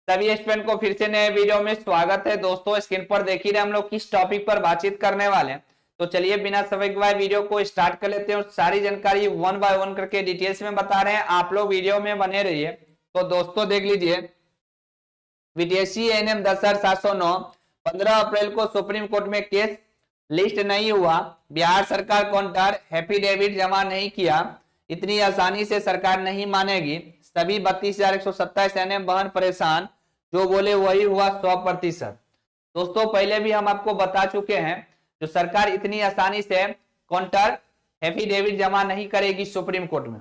सभी स्टूडेंट को फिर से नए वीडियो में स्वागत है। दोस्तों स्क्रीन पर देख ही रहे हम लोग किस टॉपिक पर बातचीत करने वाले हैं। तो चलिए बिना समय गवाए वीडियो को स्टार्ट कर लेते हैं और सारी जानकारी वन बाय वन करके डिटेल्स में बता रहे हैं। आप लोग वीडियो में बने रहिए। तो दोस्तों देख लीजिए, बीटीएससी एएनएम 10,709 15 अप्रैल को सुप्रीम कोर्ट में केस लिस्ट नहीं हुआ। बिहार सरकार काउंटर एफिडेविट जमा नहीं किया। इतनी आसानी से सरकार नहीं मानेगी। सभी 32,127 एनएम बहन परेशान। जो बोले वही हुआ 100%। दोस्तों पहले भी हम आपको बता चुके हैं, जो सरकार इतनी आसानी से काउंटर एफिडेविट जमा नहीं करेगी सुप्रीम कोर्ट में।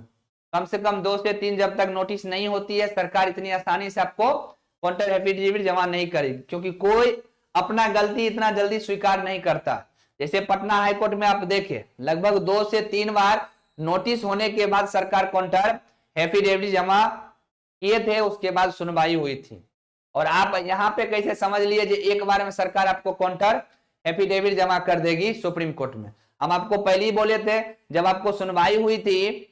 कम से कम 2 से 3 जब तक नोटिस नहीं होती है, सरकार इतनी आसानी से आपको काउंटर एफिडेविट जमा नहीं करेगी, क्योंकि कोई अपना गलती इतना जल्दी स्वीकार नहीं करता। जैसे पटना हाईकोर्ट में आप देखें, लगभग 2 से 3 बार नोटिस होने के बाद सरकार काउंटर एफिडेविट जमा किए थे, उसके बाद सुनवाई हुई थी। और आप यहाँ पे कैसे समझ लिए कि एक बार में सरकार आपको काउंटर एफिडेविट जमा कर देगी सुप्रीम कोर्ट में। हम आपको पहले ही बोले थे, जब आपको सुनवाई हुई थी,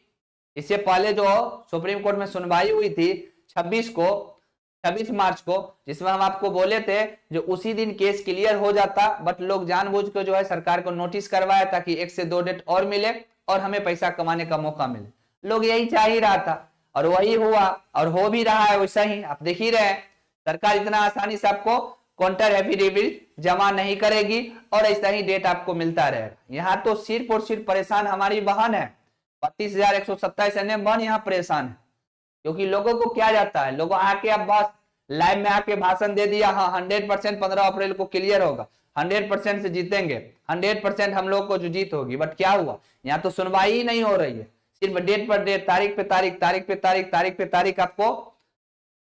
इससे पहले जो सुप्रीम कोर्ट में सुनवाई हुई थी 26 मार्च को, जिसमें हम आपको बोले थे जो उसी दिन केस क्लियर हो जाता, बट लोग जानबूझ के जो है सरकार को नोटिस करवाया ताकि 1 से 2 डेट और मिले और हमें पैसा कमाने का मौका मिले। लोग यही चाह ही रहा था और वही हुआ और हो भी रहा है वैसा ही। आप देख ही रहे हैं, सरकार इतना आसानी से आपको काउंटर एफिडेविट जमा नहीं करेगी और ऐसा ही डेट आपको मिलता रहेगा। यहाँ तो सिर्फ और सिर्फ परेशान हमारी बहन है, 32,127 एनएम बहन यहाँ परेशान है। क्योंकि लोगों को क्या जाता है, लोगों आके अब बस लाइव में आके भाषण दे दिया, हाँ 100% 15 अप्रैल को क्लियर होगा, 100% से जीतेंगे, 100% हम लोग को जो जीत होगी। बट क्या हुआ, यहाँ तो सुनवाई ही नहीं हो रही है। सिर्फ डेट पर डेट, तारीख पे तारीख, तारीख पे तारीख, तारीख पे तारीख आपको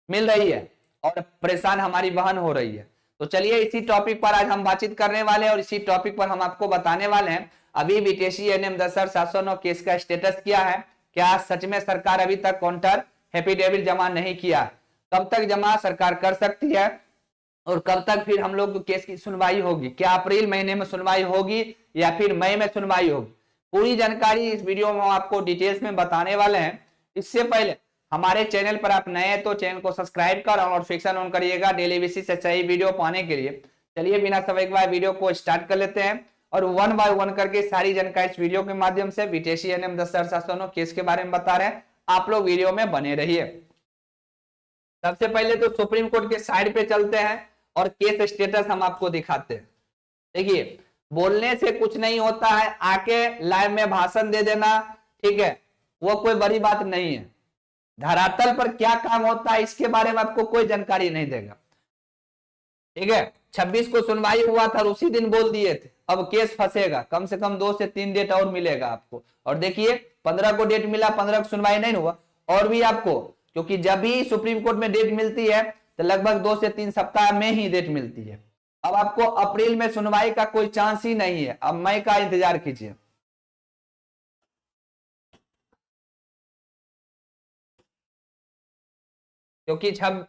मिल रही है और परेशान हमारी बहन हो रही है। तो चलिए इसी टॉपिक पर आज हम बातचीत करने वाले हैं और इसी टॉपिक पर हम आपको बताने वाले हैं अभी बीटीएससी एएनएम 10,709 केस का स्टेटस क्या है। क्या सच में सरकार अभी तक काउंटर एफिडेविट जमा नहीं किया, कब तक जमा सरकार कर सकती है और कब तक फिर हम लोग केस की सुनवाई होगी। क्या अप्रैल महीने में सुनवाई होगी या फिर मई में सुनवाई होगी, पूरी जानकारी इस वीडियो में हम आपको डिटेल्स में बताने वाले हैं। इससे पहले हमारे चैनल पर आप नए हैं तो चैनल को सब्सक्राइब कर और नोटिफिकेशन ऑन करिएगा डेली बेसिस से सही वीडियो पाने के लिए। चलिए बिना समय गवाए वीडियो को स्टार्ट कर लेते हैं और वन बाय वन करके सारी जानकारी इस वीडियो के माध्यम से बीटीएससी एएनएम 10,709 केस के बारे में बता रहे हैं। आप लोग वीडियो में बने रहिए। सबसे पहले तो सुप्रीम कोर्ट के साइड पे चलते हैं और केस स्टेटस हम आपको दिखाते हैं। देखिए, बोलने से कुछ नहीं होता है, आके लाइव में भाषण दे देना, ठीक है, वो कोई बड़ी बात नहीं है। धरातल पर क्या काम होता है इसके बारे में आपको कोई जानकारी नहीं देगा, ठीक है। 26 को सुनवाई हुआ था और उसी दिन बोल दिए थे, अब केस फंसेगा, कम से कम 2 से 3 डेट और मिलेगा आपको। और देखिए 15 को डेट मिला, 15 को सुनवाई नहीं हुआ और भी आपको, क्योंकि जब भी सुप्रीम कोर्ट में डेट मिलती है तो लगभग 2 से 3 सप्ताह में ही डेट मिलती है। अब आपको अप्रैल में सुनवाई का कोई चांस ही नहीं है, अब मई का इंतजार कीजिए। क्योंकि 26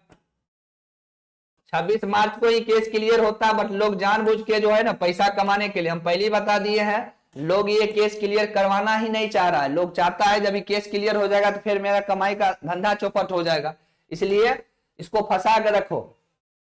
मार्च को ही केस क्लियर होता, बट लोग जानबूझ के जो है ना पैसा कमाने के लिए, हम पहले ही बता दिए हैं, लोग ये केस क्लियर करवाना ही नहीं चाह रहा है। लोग चाहता है जब ये केस क्लियर हो जाएगा तो फिर मेरा कमाई का धंधा चौपट हो जाएगा, इसलिए इसको फंसा कर रखो,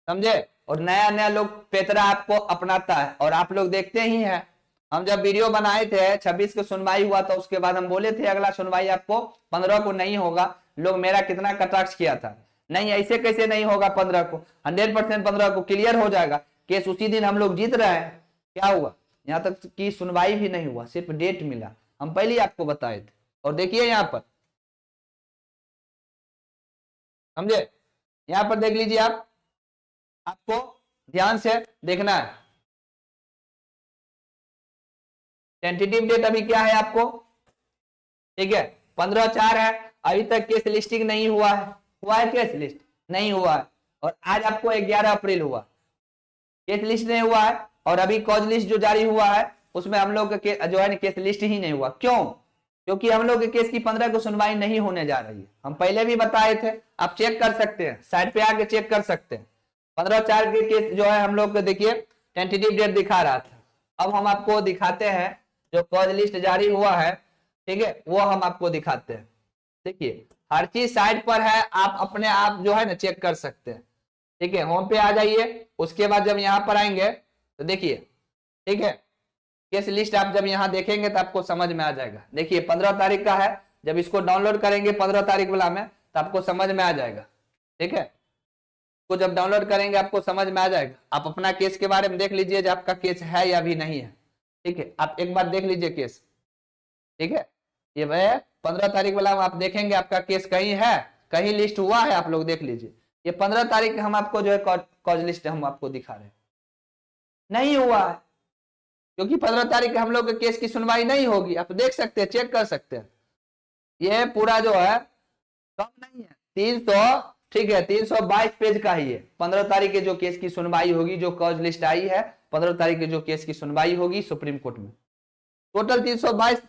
समझे। और नया नया लोग पेतरा आपको अपनाता है और आप लोग देखते ही हैं। हम जब वीडियो बनाए थे 26 को सुनवाई हुआ था, उसके बाद हम बोले थे अगला सुनवाई आपको 15 को नहीं होगा। लोग मेरा कितना कटाक्ष किया था, नहीं ऐसे कैसे नहीं होगा, 15 को 100% 15 को क्लियर हो जाएगा केस, उसी दिन हम लोग जीत रहे हैं। क्या हुआ, यहाँ तक की सुनवाई भी नहीं हुआ, सिर्फ डेट मिला, हम पहले ही आपको बताए थे। और देखिए यहाँ पर, समझे, यहाँ पर देख लीजिए आप, आपको ध्यान से देखना है। टेंटेटिव डेट अभी क्या है आपको, ठीक है, 15/4 है, अभी तक केस लिस्टिंग नहीं हुआ है। हुआ है केस लिस्ट, नहीं हुआ है। और आज आपको 11 अप्रैल हुआ, केस लिस्ट नहीं हुआ है और अभी कॉज लिस्ट जो जारी हुआ है उसमें हम लोग जो है केस लिस्ट ही नहीं हुआ। क्यों, क्योंकि हम लोग के केस की 15 को सुनवाई नहीं होने जा रही है। हम पहले भी बताए थे, आप चेक कर सकते हैं, साइड पे आके चेक कर सकते हैं। 15/4 के केस जो है हम लोग देखिए टेंटेटिव डेट दिखा रहा था। अब हम आपको दिखाते हैं जो कॉज लिस्ट जारी हुआ है, ठीक है, वो हम आपको दिखाते हैं। देखिए हर चीज साइड पर है, आप अपने आप जो है ना चेक कर सकते हैं। ठीक है, होम पे आ जाइए। उसके बाद जब यहाँ पर आएंगे तो देखिए, ठीक है, केस लिस्ट आप जब यहाँ देखेंगे तो आपको समझ में आ जाएगा। देखिए 15 तारीख का है, जब इसको डाउनलोड करेंगे 15 तारीख वाला में तो आपको समझ में आ जाएगा। ठीक है, तो जब डाउनलोड करेंगे आपको समझ में आ जाएगा। आप अपना केस के बारे में देख लीजिए जो आपका केस है या भी नहीं है। ठीक है, आप एक बार देख लीजिए केस। ठीक है, ये भाई 15 तारीख वाला आप देखेंगे आपका केस कहीं है, कहीं लिस्ट हुआ है, आप लोग देख लीजिए। ये 15 तारीख हम आपको जो है कॉज लिस्ट हम आपको दिखा रहे हैं, नहीं हुआ है, क्योंकि 15 तारीख हम लोग के केस की सुनवाई नहीं होगी। आप देख सकते हैं, चेक कर सकते हैं। ये पूरा जो है कम नहीं है, 300, ठीक है, 322 पेज का ही है। 15 तारीख के जो केस की सुनवाई होगी, जो कॉज लिस्ट आई है 15 तारीख के जो केस की सुनवाई होगी सुप्रीम कोर्ट में, टोटल 322,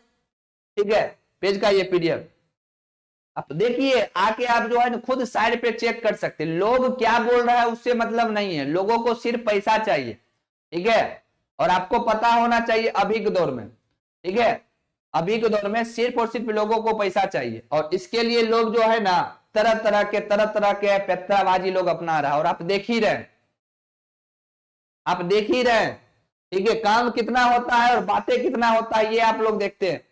ठीक है, पेज का ये पीडीएफ। आप देखिए आके आप जो है ना खुद साइड पे चेक कर सकते हैं। लोग क्या बोल रहा है उससे मतलब नहीं है, लोगों को सिर्फ पैसा चाहिए। ठीक है, और आपको पता होना चाहिए अभी के दौर में, ठीक है, अभी के दौर में सिर्फ और सिर्फ लोगों को पैसा चाहिए, और इसके लिए लोग जो है ना तरह तरह के पेत्राबाजी लोग अपना रहा है। और आप देख ही रहे, आप देख ही रहे, ठीक है, काम कितना होता है और बातें कितना होता है ये आप लोग देखते हैं।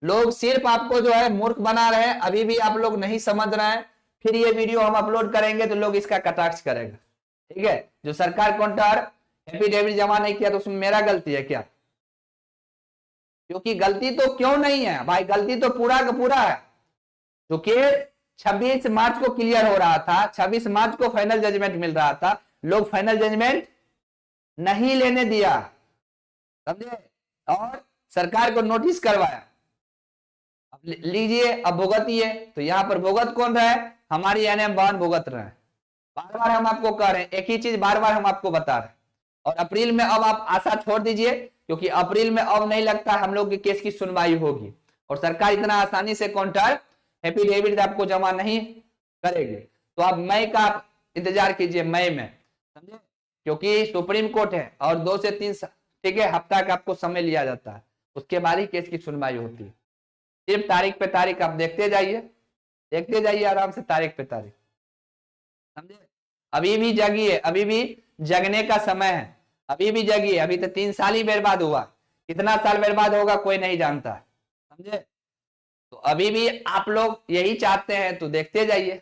लोग सिर्फ आपको जो है मूर्ख बना रहे हैं, अभी भी आप लोग नहीं समझ रहे हैं। फिर ये वीडियो हम अपलोड करेंगे तो लोग इसका कटाक्ष करेगा। ठीक है, जो सरकार काउंटर एफिडेविट जमा नहीं किया तो उसमें मेरा गलती है क्या? क्योंकि गलती तो क्यों नहीं है भाई, गलती तो पूरा का पूरा है। जो केस 26 मार्च को क्लियर हो रहा था, 26 मार्च को फाइनल जजमेंट मिल रहा था, लोग फाइनल जजमेंट नहीं लेने दिया, समझे, और सरकार को नोटिस करवाया। अब लीजिए, अब भुगतिए। तो यहाँ पर भुगत कौन रहा है? हमारी एनएम बहन भुगत रहे हैं। बार बार हम आपको कह रहे हैं, एक ही चीज बार बार हम आपको बता रहे हैं। और अप्रैल में अब आप आशा छोड़ दीजिए, क्योंकि अप्रैल में अब नहीं लगता हम लोग के केस की सुनवाई होगी, और सरकार इतना आसानी से काउंटर एफिडेविट आपको जमा नहीं करेगी। तो आप मई का आप इंतजार कीजिए, मई में, समझे, क्योंकि सुप्रीम कोर्ट है और 2 से 3, ठीक है, हफ्ता का आपको समय लिया जाता है, उसके बाद ही केस की सुनवाई होती है। सिर्फ तारीख पे तारीख आप देखते जाइए आराम से, तारीख पे तारीख, समझे। अभी भी जगिए, अभी भी जगने का समय है, अभी भी जगिए। अभी तो 3 साल ही बर्बाद हुआ, कितना साल बर्बाद होगा कोई नहीं जानता, समझे। तो अभी भी आप लोग यही चाहते हैं तो देखते जाइए,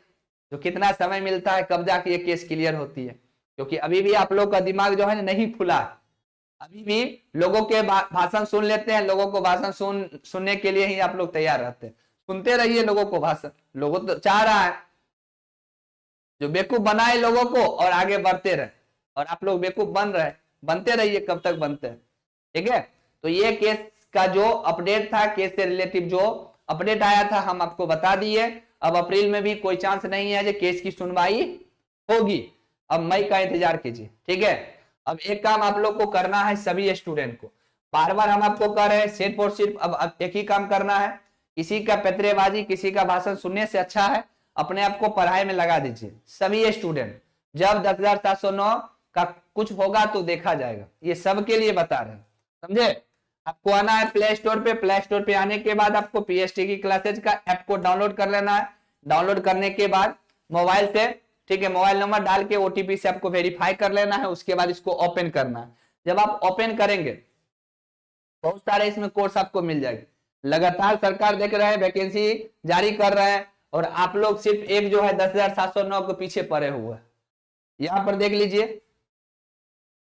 जो कितना समय मिलता है कब जाके ये केस क्लियर होती है, क्योंकि अभी भी आप लोग का दिमाग जो है नहीं खुला है। अभी भी लोगों के भाषण सुन लेते हैं, लोगों को भाषण सुनने के लिए ही आप लोग तैयार रहते हैं। सुनते रहिए लोगों को भाषण, लोगों तो चाह रहा है जो बेवकूफ बनाए लोगों को और आगे बढ़ते रहे, और आप लोग बेवकूफ बन रहे, बनते रहिए, कब तक बनते हैं। ठीक है, तो ये केस का जो अपडेट था, केस से रिलेटिव जो अपडेट आया था हम आपको बता दिए। अब अप्रैल में भी कोई चांस नहीं है जो केस की सुनवाई होगी, अब मई का इंतजार कीजिए। ठीक है, अब एक काम आप लोग को करना है, सभी स्टूडेंट को, बार बार हम आपको कह रहे हैं, सिर्फ और सिर्फ अब एक ही काम करना है। किसी का पत्रेबाजी, किसी का भाषण सुनने से अच्छा है अपने आप को पढ़ाई में लगा दीजिए। सभी स्टूडेंट, जब 10,709 का कुछ होगा तो देखा जाएगा, ये सबके लिए बता रहे हैं, समझे। आपको आना है प्ले स्टोर पे, प्ले स्टोर पे आने के बाद आपको पीएसटी की क्लासेज का ऐप को डाउनलोड कर लेना है। डाउनलोड करने के बाद मोबाइल से, ठीक है, मोबाइल नंबर डाल के ओटीपी से आपको वेरीफाई कर लेना है। उसके बाद इसको ओपन करना है। जब आप ओपन करेंगे बहुत सारे इसमें कोर्स आपको मिल जाएंगे। लगातार सरकार देख रहे हैं, वैकेंसी जारी कर रहे हैं, और आप लोग सिर्फ एक जो है 10,709 के पीछे पड़े हुए हैं। यहां पर देख लीजिए,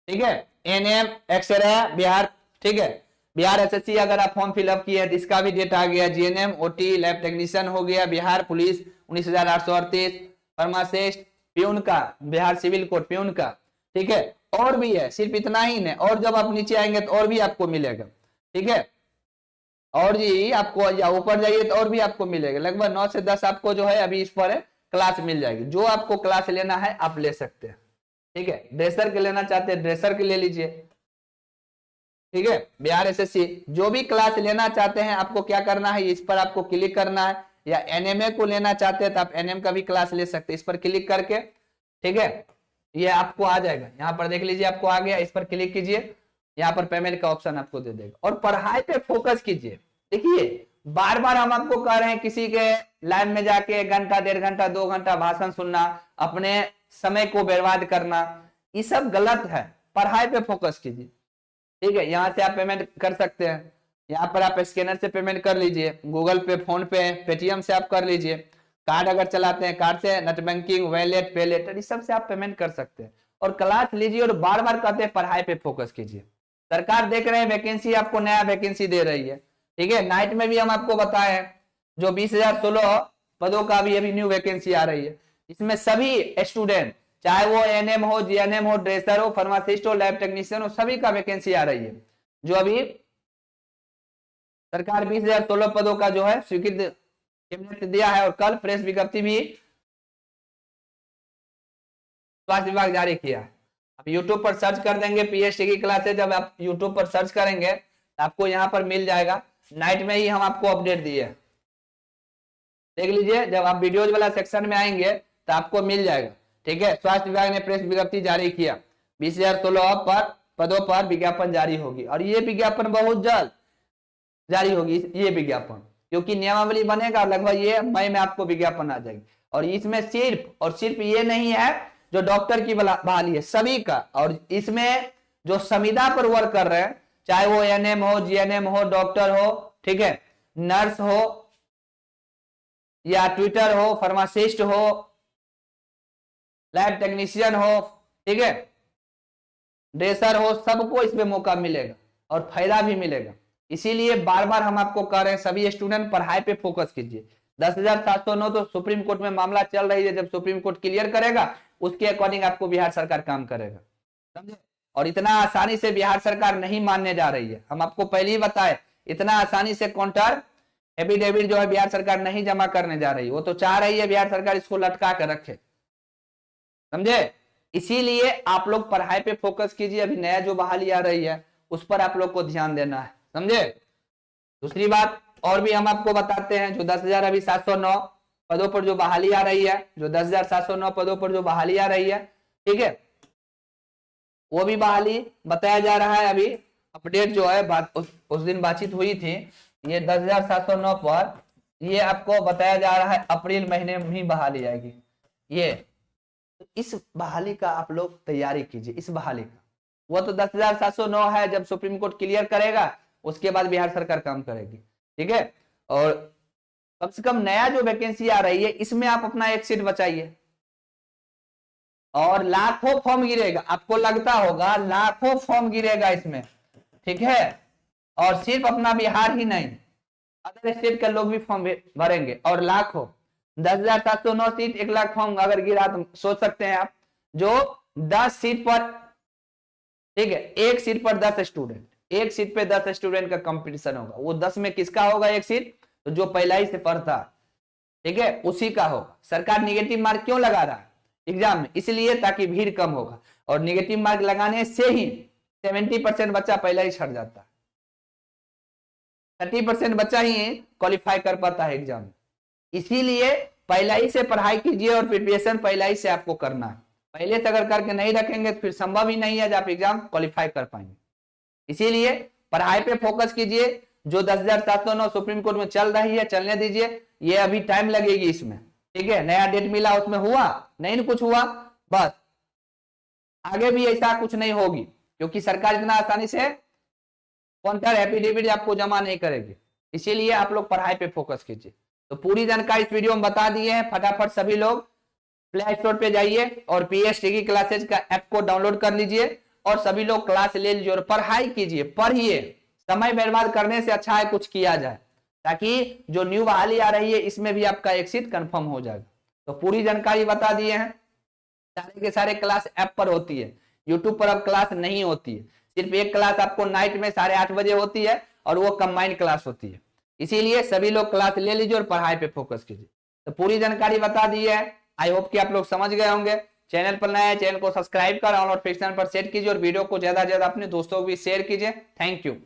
ठीक है, एनएम एक्सरे बिहार, ठीक है, बिहार एसएससी अगर आप फॉर्म फिलअप किए तो इसका भी डेट आ गया। जीएनएम, ओटी, लैब टेक्नीशियन हो गया। बिहार पुलिस 19,838, फार्मासिस्ट, प्यून का, बिहार सिविल कोड प्यून का, ठीक है, और भी है, सिर्फ इतना ही नहीं, और जब आप नीचे आएंगे तो और भी आपको मिलेगा। ठीक है, और जी आपको या ऊपर जाइए तो और भी आपको मिलेगा। लगभग 9 से 10 आपको जो है अभी इस पर क्लास मिल जाएगी। जो आपको क्लास लेना है आप ले सकते हैं। ठीक है, ड्रेसर के लेना चाहते हैं ड्रेसर के ले लीजिए। ठीक है, बिहार एसएससी जो भी क्लास लेना चाहते हैं आपको क्या करना है, इस पर आपको क्लिक करना है। या एनएमए को लेना चाहते हैं तो आप एनएम का भी क्लास ले सकते हैं, इस पर क्लिक करके। ठीक है, ये आपको आ जाएगा, यहाँ पर देख लीजिए आपको आ गया। इस पर क्लिक कीजिए, यहाँ पर पेमेंट का ऑप्शन आपको दे देगा, और पढ़ाई पे फोकस कीजिए। देखिए बार बार हम आपको कह रहे हैं, किसी के लाइन में जाके 1 घंटा, 1.5 घंटा, 2 घंटा भाषण सुनना, अपने समय को बर्बाद करना, ये सब गलत है। पढ़ाई पे फोकस कीजिए, ठीक है। यहाँ से आप पेमेंट कर सकते हैं, यहाँ पर आप स्कैनर से पेमेंट कर लीजिए, गूगल पे, फोन पे, पेटीएम से आप कर लीजिए, कार्ड अगर चलाते हैं कार्ड से, नेट बैंकिंग, वॉलेट, पे लेटर, इस सब से आप पेमेंट कर सकते हैं। और क्लास लीजिए और बार बार कहते हैं पढ़ाई पे फोकस कीजिए। सरकार देख रहे हैं वैकेंसी, आपको नया वैकेंसी दे रही है, ठीक है। नाइट में भी हम आपको बताए हैं जो 20,016 पदों का अभी न्यू वैकेंसी आ रही है, इसमें सभी स्टूडेंट, चाहे वो एएनएम हो, जीएनएम हो, ड्रेसर हो, फार्मासिस्ट हो, लैब टेक्नीशियन हो, सभी का वैकेंसी आ रही है। जो अभी सरकार 20,016 पदों का जो है स्वीकृत कैबिनेट दिया है, और कल प्रेस विज्ञप्ति भी स्वास्थ्य विभाग जारी किया। आप यूट्यूब पर सर्च कर देंगे पीएचडी की क्लासेज, जब आप यूट्यूब पर सर्च करेंगे तो आपको यहाँ पर मिल जाएगा। नाइट में ही हम आपको अपडेट दिए, देख लीजिए, जब आप वीडियोज वाला सेक्शन में आएंगे तो आपको मिल जाएगा, ठीक है। स्वास्थ्य विभाग ने प्रेस विज्ञप्ति जारी किया, 20,016 पर पदों पर विज्ञापन जारी होगी, और ये विज्ञापन बहुत जल्द जारी होगी, ये विज्ञापन, क्योंकि नियमावली बनेगा लगभग ये मई में आपको विज्ञापन आ जाएगी। और इसमें सिर्फ ये नहीं है जो डॉक्टर की बहाली है, सभी का, और इसमें जो संविदा पर वर्क कर रहे हैं, चाहे वो एएनएम हो, जीएनएम हो, डॉक्टर हो, ठीक है, नर्स हो, या ट्विटर हो, फार्मासिस्ट हो, लैब टेक्नीशियन हो, ठीक है, ड्रेसर हो, सबको इसमें मौका मिलेगा और फायदा भी मिलेगा। इसीलिए बार बार हम आपको कह रहे हैं सभी स्टूडेंट पढ़ाई पे फोकस कीजिए। 10,709 तो सुप्रीम कोर्ट में मामला चल रही है, जब सुप्रीम कोर्ट क्लियर करेगा उसके अकॉर्डिंग आपको बिहार सरकार काम करेगा, समझे। और इतना आसानी से बिहार सरकार नहीं मानने जा रही है, हम आपको पहले ही बताए, इतना आसानी से काउंटर एफिडेविट जो है बिहार सरकार नहीं जमा करने जा रही है। वो तो चाह रही है बिहार सरकार इसको लटका कर रखे, समझे। इसीलिए आप लोग पढ़ाई पे फोकस कीजिए, अभी नया जो बहाली आ रही है उस पर आप लोग को ध्यान देना है, समझे। दूसरी बात और भी हम आपको बताते हैं, जो 10,709 पदों पर जो बहाली आ रही है, जो 10,709 पदों पर जो बहाली आ रही है, ठीक है, वो भी बहाली बताया जा रहा है। अभी अपडेट जो है उस दिन बातचीत हुई थी, ये 10,709 पर ये आपको बताया जा रहा है अप्रैल महीने में ही बहाली आएगी। ये इस बहाली का आप लोग तैयारी कीजिए, इस बहाली का। वो तो 10,709 है, जब सुप्रीम कोर्ट क्लियर करेगा उसके बाद बिहार सरकार काम करेगी, ठीक है। और कम से कम नया जो वैकेंसी आ रही है इसमें आप अपना एक सीट बचाइए, और लाखों फॉर्म गिरेगा, आपको लगता होगा लाखों फॉर्म गिरेगा इसमें, ठीक है। और सिर्फ अपना बिहार ही नहीं, अदर स्टेट के लोग भी फॉर्म भरेंगे, और लाखों 10,709 सीट, 1 लाख फॉर्म अगर गिरा तो सोच सकते हैं आप, जो 10 सीट पर, ठीक है, एक सीट पर 10 स्टूडेंट, एक सीट पे 10 स्टूडेंट का कंपटीशन होगा। वो 10 में किसका होगा एक सीट, तो जो पहला ही से पढ़ता, ठीक है, उसी का होगा। सरकार निगेटिव मार्क क्यों लगा रहा है एग्जाम में, इसलिए ताकि भीड़ कम होगा, और निगेटिव मार्क लगाने से ही 70% बच्चा पहला ही छट जाता है, 30% बच्चा ही क्वालिफाई कर पाता है एग्जाम में। इसीलिए पहला ही से पढ़ाई कीजिए, और प्रिपरेशन पहला ही से आपको करना है। पहले से अगर करके नहीं रखेंगे तो फिर संभव ही नहीं है जब आप एग्जाम क्वालिफाई कर पाएंगे। इसीलिए पढ़ाई पे फोकस कीजिए। जो 10,709 सुप्रीम कोर्ट में चल रही है चलने दीजिए, ये अभी टाइम लगेगी इसमें, ठीक है। नया डेट मिला, उसमें हुआ नहीं, कुछ हुआ, बस आगे भी ऐसा कुछ नहीं होगी, क्योंकि सरकार इतना आसानी से काउंटर एफिडेविट आपको जमा नहीं करेगी। इसीलिए आप लोग पढ़ाई पे फोकस कीजिए। तो पूरी जानकारी इस वीडियो में बता दिए हैं। फटाफट सभी लोग प्ले स्टोर पे जाइए और पीएचडी की क्लासेज का ऐप को डाउनलोड कर लीजिए, और सभी लोग क्लास ले लीजिए और पढ़ाई कीजिए, पढ़िए। समय बर्बाद करने से अच्छा है कुछ किया जाए, ताकि जो न्यू बहाली आ रही है इसमें भी आपका एक सीट कंफर्म हो जाएगा। तो पूरी जानकारी बता दिए हैं। सारे के सारे क्लास ऐप पर होती है, यूट्यूब पर अब क्लास नहीं होती है। सिर्फ एक क्लास आपको नाइट में 8:30 बजे होती है, और वो कंबाइंड क्लास होती है। इसीलिए सभी लोग क्लास ले लीजिए और पढ़ाई पे फोकस कीजिए। तो पूरी जानकारी बता दी है, आई होप कि आप लोग समझ गए होंगे। चैनल पर नया है, चैनल को सब्सक्राइब कर और नोटिफिकेशन पर सेट कीजिए, और वीडियो को ज्यादा से ज्यादा अपने दोस्तों को भी शेयर कीजिए। Thank you.